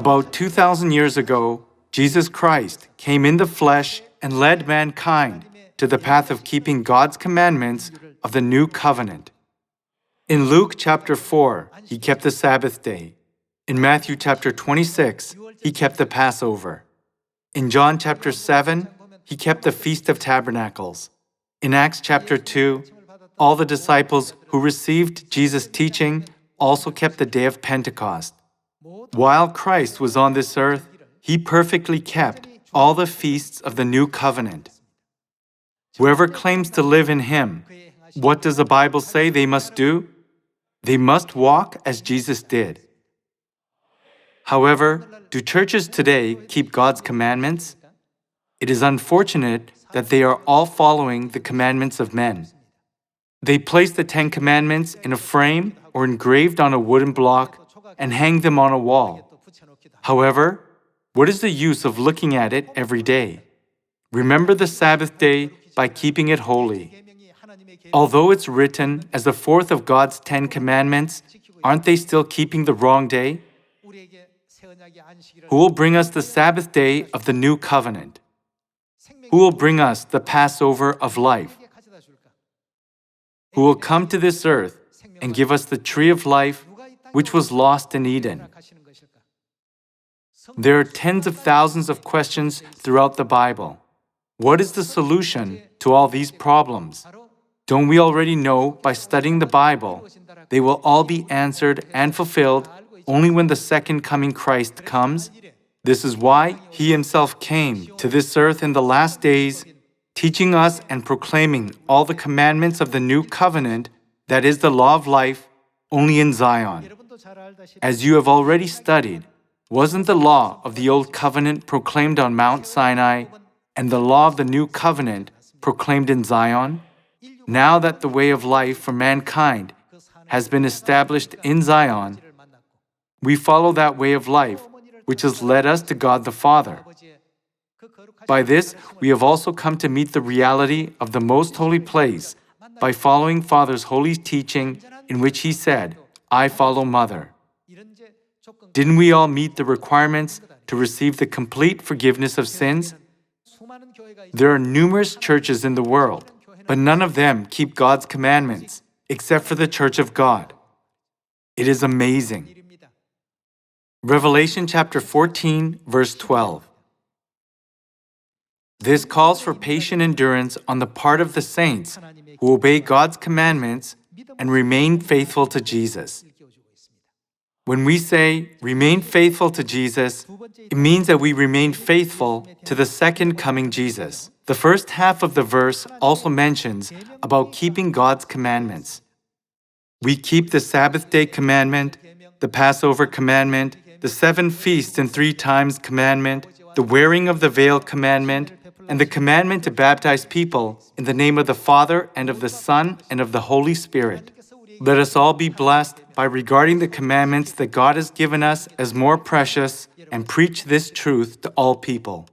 About 2,000 years ago, Jesus Christ came in the flesh and led mankind to the path of keeping God's commandments of the new covenant. In Luke chapter 4, he kept the Sabbath day. In Matthew chapter 26, he kept the Passover. In John chapter 7, he kept the Feast of Tabernacles. In Acts chapter 2, all the disciples who received Jesus' teaching also kept the day of Pentecost. While Christ was on this earth, he perfectly kept all the feasts of the new covenant. Whoever claims to live in him, what does the Bible say they must do? They must walk as Jesus did. However, do churches today keep God's commandments? It is unfortunate that they are all following the commandments of men. They place the 10 Commandments in a frame or engraved on a wooden block and hang them on a wall. However, what is the use of looking at it every day? Remember the Sabbath day by keeping it holy. Although it's written as the fourth of God's 10 Commandments, aren't they still keeping the wrong day? Who will bring us the Sabbath day of the new covenant? Who will bring us the Passover of life? Who will come to this earth and give us the tree of life which was lost in Eden? There are tens of thousands of questions throughout the Bible. What is the solution to all these problems? Don't we already know by studying the Bible, they will all be answered and fulfilled only when the second coming Christ comes? This is why He Himself came to this earth in the last days, teaching us and proclaiming all the commandments of the new covenant, that is the law of life, only in Zion. As you have already studied, wasn't the law of the old covenant proclaimed on Mount Sinai and the law of the new covenant proclaimed in Zion? Now that the way of life for mankind has been established in Zion, we follow that way of life, which has led us to God the Father. By this, we have also come to meet the reality of the most holy place by following Father's holy teaching in which He said, "I follow Mother." Didn't we all meet the requirements to receive the complete forgiveness of sins? There are numerous churches in the world, but none of them keep God's commandments, except for the Church of God. It is amazing. Revelation chapter 14, verse 12. This calls for patient endurance on the part of the saints who obey God's commandments and remain faithful to Jesus. When we say, remain faithful to Jesus, it means that we remain faithful to the second coming Jesus. The first half of the verse also mentions about keeping God's commandments. We keep the Sabbath day commandment, the Passover commandment, the 7 feasts and 3 times commandment, the wearing of the veil commandment, and the commandment to baptize people in the name of the Father and of the Son and of the Holy Spirit. Let us all be blessed by regarding the commandments that God has given us as more precious and preach this truth to all people.